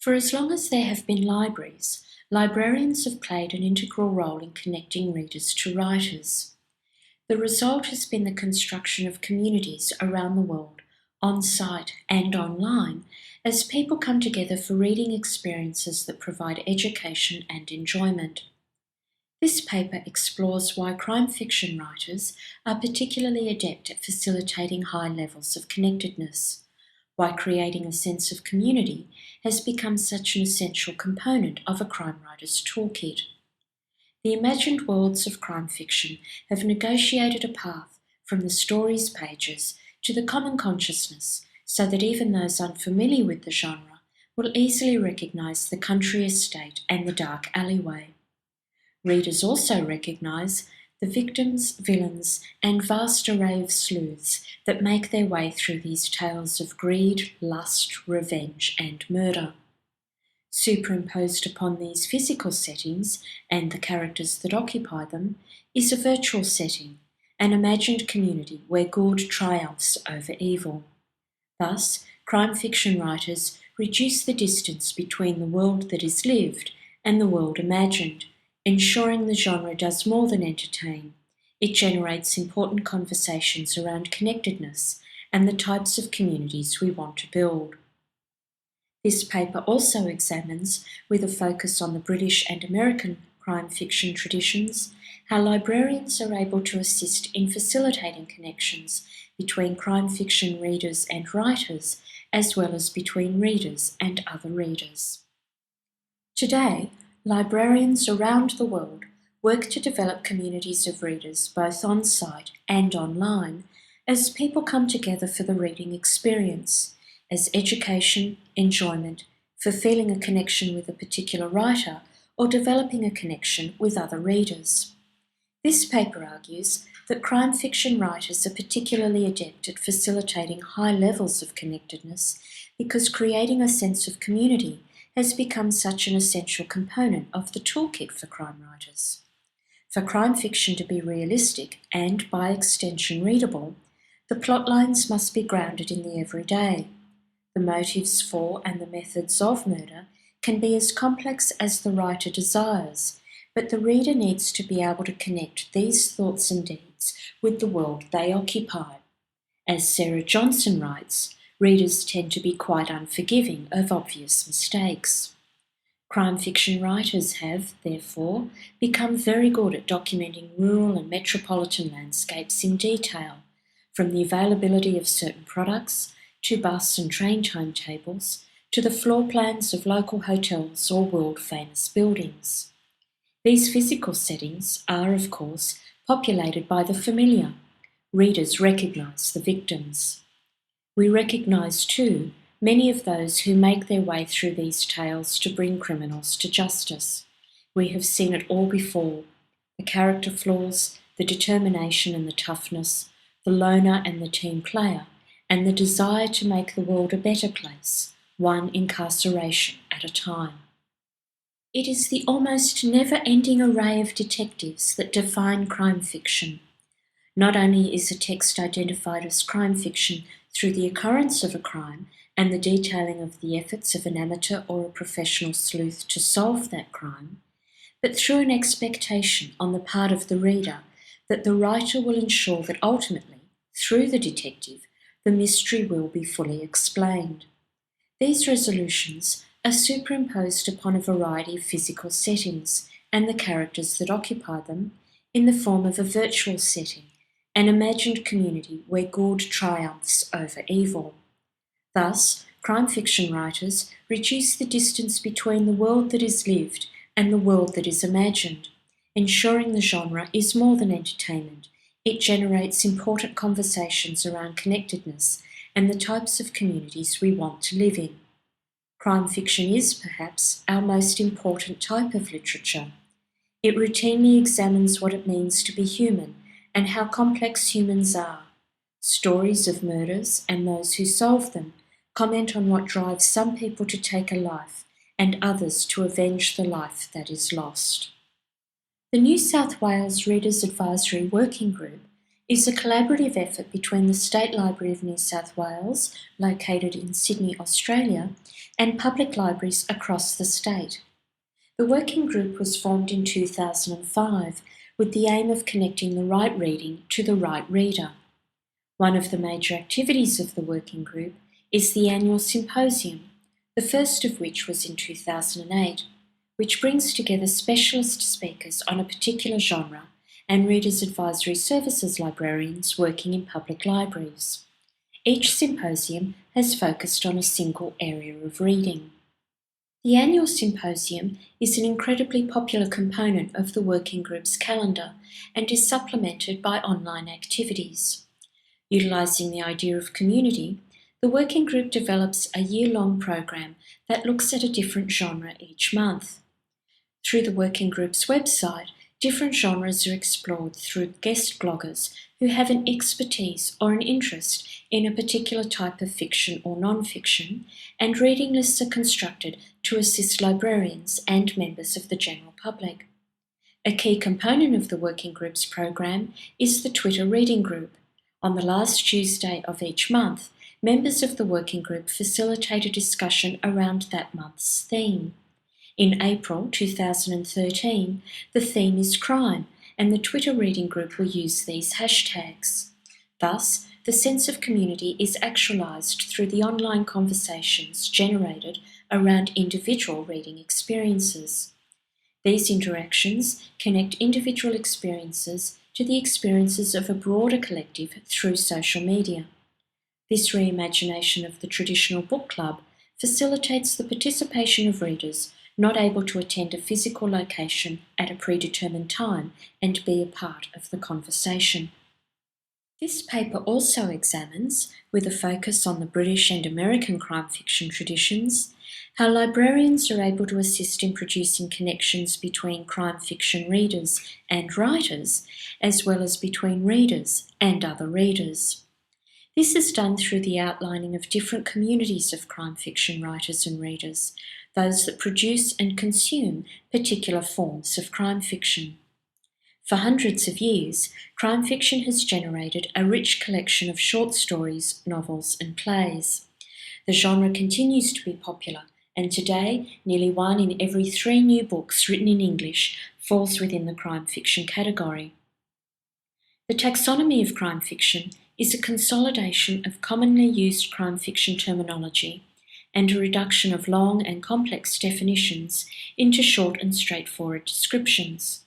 For as long as there have been libraries, librarians have played an integral role in connecting readers to writers. The result has been the construction of communities around the world, on-site and online, as people come together for reading experiences that provide education and enjoyment. This paper explores why crime fiction writers are particularly adept at facilitating high levels of connectedness, why creating a sense of community has become such an essential component of a crime writer's toolkit. The imagined worlds of crime fiction have negotiated a path from the story's pages to the common consciousness so that even those unfamiliar with the genre will easily recognise the country estate and the dark alleyway. Readers also recognise the victims, villains, and vast array of sleuths that make their way through these tales of greed, lust, revenge, and murder. Superimposed upon these physical settings and the characters that occupy them is a virtual setting, an imagined community where good triumphs over evil. Thus, crime fiction writers reduce the distance between the world that is lived and the world imagined, ensuring the genre does more than entertain. It generates important conversations around connectedness and the types of communities we want to build. This paper also examines, with a focus on the British and American crime fiction traditions, how librarians are able to assist in facilitating connections between crime fiction readers and writers, as well as between readers and other readers. Today, librarians around the world work to develop communities of readers both on-site and online as people come together for the reading experience, as education, enjoyment, fulfilling a connection with a particular writer, or developing a connection with other readers. This paper argues that crime fiction writers are particularly adept at facilitating high levels of connectedness because creating a sense of community has become such an essential component of the toolkit for crime writers. For crime fiction to be realistic and, by extension, readable, the plot lines must be grounded in the everyday. The motives for and the methods of murder can be as complex as the writer desires, but the reader needs to be able to connect these thoughts and deeds with the world they occupy. As Sarah Johnson writes, readers tend to be quite unforgiving of obvious mistakes. Crime fiction writers have, therefore, become very good at documenting rural and metropolitan landscapes in detail, from the availability of certain products to bus and train timetables, to the floor plans of local hotels or world-famous buildings. These physical settings are, of course, populated by the familiar. Readers recognise the victims. We recognise, too, many of those who make their way through these tales to bring criminals to justice. We have seen it all before: the character flaws, the determination and the toughness, the loner and the team player, and the desire to make the world a better place, one incarceration at a time. It is the almost never-ending array of detectives that define crime fiction. Not only is a text identified as crime fiction through the occurrence of a crime and the detailing of the efforts of an amateur or a professional sleuth to solve that crime, but through an expectation on the part of the reader that the writer will ensure that ultimately, through the detective, the mystery will be fully explained. These resolutions are superimposed upon a variety of physical settings and the characters that occupy them in the form of a virtual setting, an imagined community where good triumphs over evil. Thus, crime fiction writers reduce the distance between the world that is lived and the world that is imagined, ensuring the genre is more than entertainment. It generates important conversations around connectedness and the types of communities we want to live in. Crime fiction is, perhaps, our most important type of literature. It routinely examines what it means to be human and how complex humans are. Stories of murders and those who solve them comment on what drives some people to take a life and others to avenge the life that is lost. The New South Wales Readers Advisory Working Group is a collaborative effort between the State Library of New South Wales, located in Sydney, Australia, and public libraries across the state. The working group was formed in 2005 with the aim of connecting the right reading to the right reader. One of the major activities of the working group is the annual symposium, the first of which was in 2008, which brings together specialist speakers on a particular genre and Readers Advisory Services librarians working in public libraries. Each symposium has focused on a single area of reading. The annual symposium is an incredibly popular component of the working group's calendar and is supplemented by online activities. Utilising the idea of community, the working group develops a year-long program that looks at a different genre each month. Through the working group's website, different genres are explored through guest bloggers who have an expertise or an interest in a particular type of fiction or non-fiction, and reading lists are constructed to assist librarians and members of the general public. A key component of the working group's program is the Twitter reading group. On the last Tuesday of each month, members of the working group facilitate a discussion around that month's theme. In April 2013, the theme is crime, and the Twitter reading group will use these hashtags. Thus, the sense of community is actualised through the online conversations generated around individual reading experiences. These interactions connect individual experiences to the experiences of a broader collective through social media. This reimagination of the traditional book club facilitates the participation of readers not able to attend a physical location at a predetermined time and be a part of the conversation. This paper also examines, with a focus on the British and American crime fiction traditions, how librarians are able to assist in producing connections between crime fiction readers and writers, as well as between readers and other readers. This is done through the outlining of different communities of crime fiction writers and readers, those that produce and consume particular forms of crime fiction. For hundreds of years, crime fiction has generated a rich collection of short stories, novels, and plays. The genre continues to be popular, and today nearly 1 in every 3 new books written in English falls within the crime fiction category. The taxonomy of crime fiction is a consolidation of commonly used crime fiction terminology and a reduction of long and complex definitions into short and straightforward descriptions.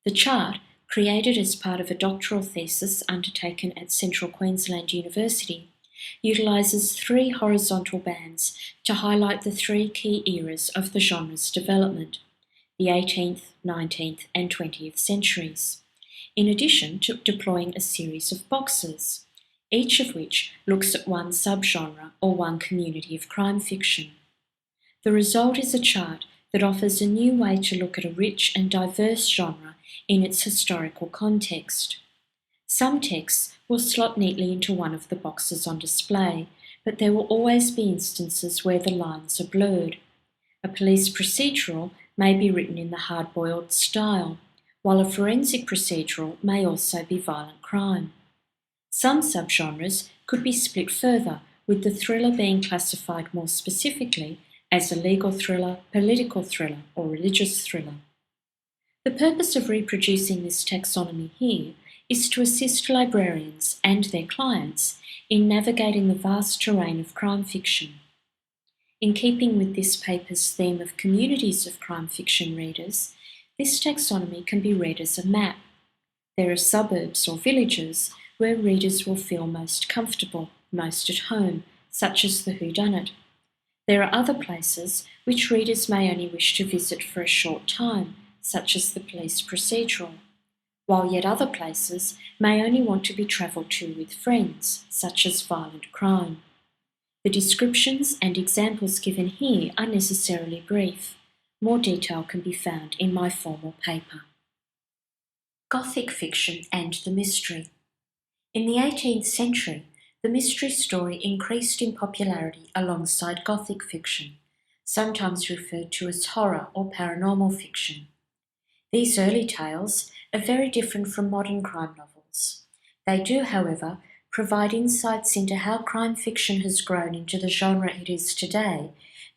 The chart, created as part of a doctoral thesis undertaken at Central Queensland University, utilises 3 horizontal bands to highlight the 3 key eras of the genre's development, the 18th, 19th and 20th centuries, in addition to deploying a series of boxes, each of which looks at one subgenre or one community of crime fiction. The result is a chart that offers a new way to look at a rich and diverse genre in its historical context. Some texts will slot neatly into one of the boxes on display, but there will always be instances where the lines are blurred. A police procedural may be written in the hard-boiled style, while a forensic procedural may also be violent crime. Some subgenres could be split further, with the thriller being classified more specifically as a legal thriller, political thriller, or religious thriller. The purpose of reproducing this taxonomy here is to assist librarians and their clients in navigating the vast terrain of crime fiction. In keeping with this paper's theme of communities of crime fiction readers, this taxonomy can be read as a map. There are suburbs or villages where readers will feel most comfortable, most at home, such as the whodunit. There are other places which readers may only wish to visit for a short time, such as the police procedural, while yet other places may only want to be travelled to with friends, such as violent crime. The descriptions and examples given here are necessarily brief. More detail can be found in my formal paper. Gothic fiction and the mystery. In the 18th century, the mystery story increased in popularity alongside Gothic fiction, sometimes referred to as horror or paranormal fiction. These early tales are very different from modern crime novels. They do, however, provide insights into how crime fiction has grown into the genre it is today,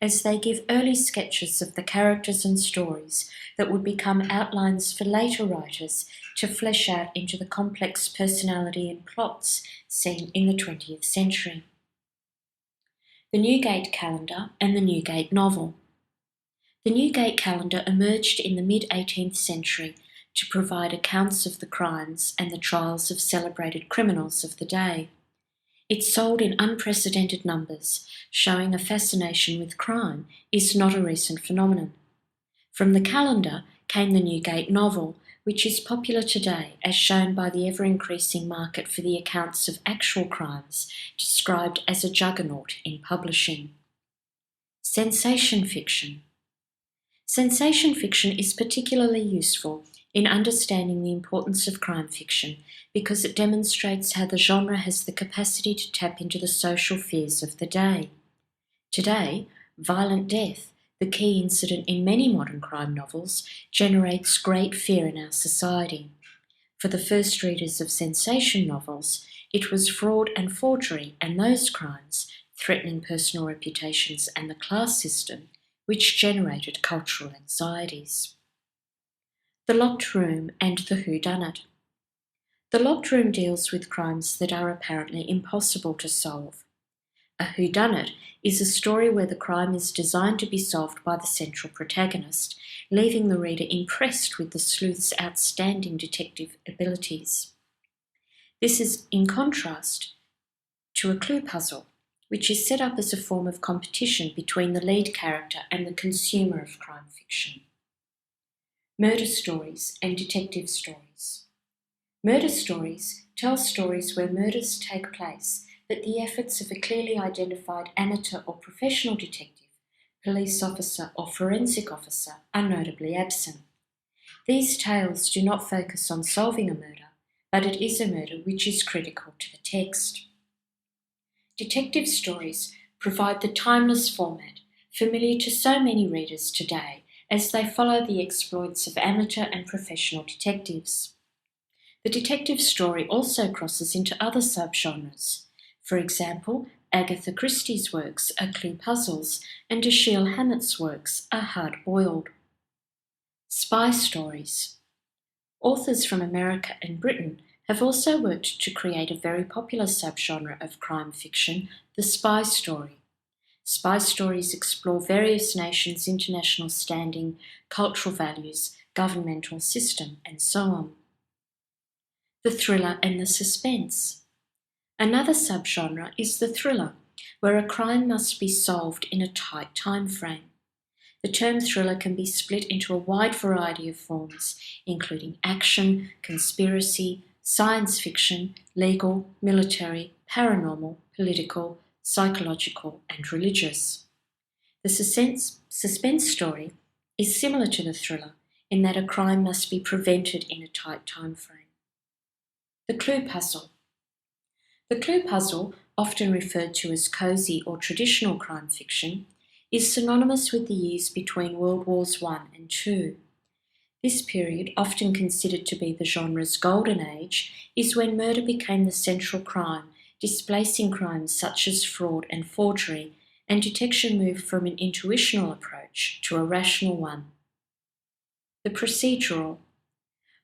as they give early sketches of the characters and stories that would become outlines for later writers to flesh out into the complex personality and plots seen in the 20th century. The Newgate calendar and the Newgate novel. The Newgate calendar emerged in the mid-18th century to provide accounts of the crimes and the trials of celebrated criminals of the day. It sold in unprecedented numbers, showing a fascination with crime is not a recent phenomenon. From the calendar came the Newgate novel, which is popular today as shown by the ever-increasing market for the accounts of actual crimes, described as a juggernaut in publishing. Sensation fiction. Sensation fiction is particularly useful in understanding the importance of crime fiction because it demonstrates how the genre has the capacity to tap into the social fears of the day. Today, violent death, the key incident in many modern crime novels, generates great fear in our society. For the first readers of sensation novels, it was fraud and forgery and those crimes, threatening personal reputations and the class system, which generated cultural anxieties. The locked room and the whodunit. The locked room deals with crimes that are apparently impossible to solve. A whodunit is a story where the crime is designed to be solved by the central protagonist, leaving the reader impressed with the sleuth's outstanding detective abilities. This is in contrast to a clue puzzle, which is set up as a form of competition between the lead character and the consumer of crime fiction. Murder stories and detective stories. Murder stories tell stories where murders take place, but the efforts of a clearly identified amateur or professional detective, police officer or forensic officer are notably absent. These tales do not focus on solving a murder, but it is a murder which is critical to the text. Detective stories provide the timeless format, familiar to so many readers today, as they follow the exploits of amateur and professional detectives. The detective story also crosses into other subgenres. For example, Agatha Christie's works are clue puzzles and Dashiell Hammett's works are hard-boiled. Spy stories. Authors from America and Britain have also worked to create a very popular subgenre of crime fiction, the spy story. Spy stories explore various nations' international standing, cultural values, governmental system, and so on. The thriller and the suspense. Another subgenre is the thriller, where a crime must be solved in a tight time frame. The term thriller can be split into a wide variety of forms, including action, conspiracy, science fiction, legal, military, paranormal, political, psychological, and religious. The suspense story is similar to the thriller in that a crime must be prevented in a tight time frame. The clue puzzle. The clue puzzle, often referred to as cosy or traditional crime fiction, is synonymous with the years between World Wars I and II. This period, often considered to be the genre's golden age, is when murder became the central crime, displacing crimes such as fraud and forgery, and detection moved from an intuitional approach to a rational one. The procedural.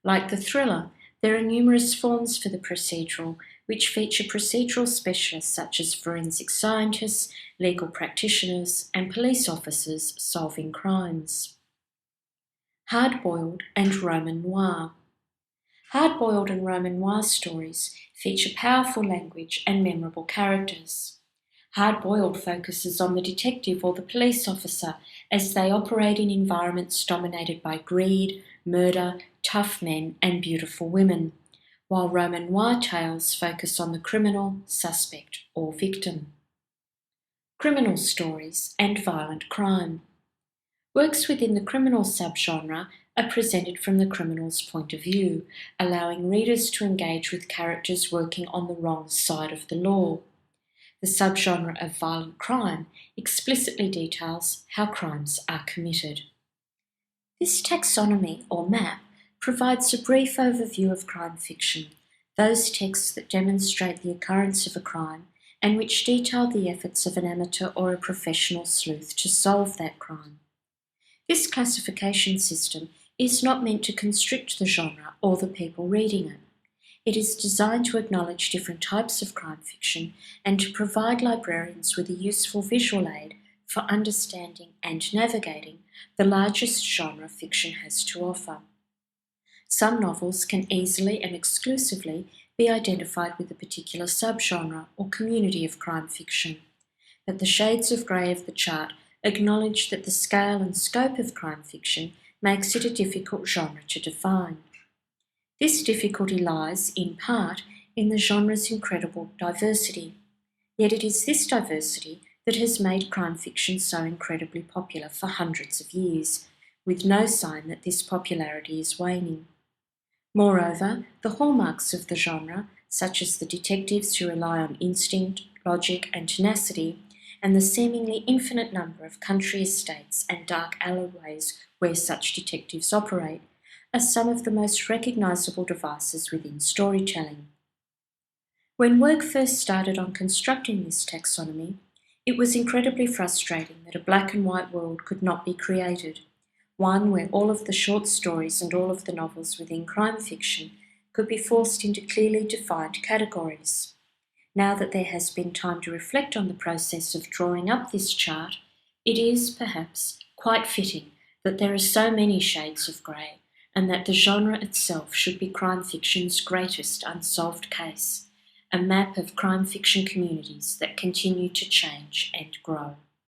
Like the thriller, there are numerous forms for the procedural, which feature procedural specialists such as forensic scientists, legal practitioners, and police officers solving crimes. Hard-boiled and Roman noir. Hard-boiled and Roman noir stories feature powerful language and memorable characters. Hard-boiled focuses on the detective or the police officer as they operate in environments dominated by greed, murder, tough men, and beautiful women, while Roman noir tales focus on the criminal, suspect, or victim. Criminal stories and violent crime. Works within the criminal subgenre are presented from the criminal's point of view, allowing readers to engage with characters working on the wrong side of the law. The subgenre of violent crime explicitly details how crimes are committed. This taxonomy, or map, provides a brief overview of crime fiction, those texts that demonstrate the occurrence of a crime and which detail the efforts of an amateur or a professional sleuth to solve that crime. This classification system is not meant to constrict the genre or the people reading it. It is designed to acknowledge different types of crime fiction and to provide librarians with a useful visual aid for understanding and navigating the largest genre fiction has to offer. Some novels can easily and exclusively be identified with a particular subgenre or community of crime fiction, but the shades of grey of the chart acknowledge that the scale and scope of crime fiction makes it a difficult genre to define. This difficulty lies, in part, in the genre's incredible diversity. Yet it is this diversity that has made crime fiction so incredibly popular for hundreds of years, with no sign that this popularity is waning. Moreover, the hallmarks of the genre, such as the detectives who rely on instinct, logic, and tenacity, and the seemingly infinite number of country estates and dark alleyways where such detectives operate, are some of the most recognisable devices within storytelling. When work first started on constructing this taxonomy, it was incredibly frustrating that a black and white world could not be created, one where all of the short stories and all of the novels within crime fiction could be forced into clearly defined categories. Now that there has been time to reflect on the process of drawing up this chart, it is, perhaps, quite fitting that there are so many shades of grey, and that the genre itself should be crime fiction's greatest unsolved case, a map of crime fiction communities that continue to change and grow.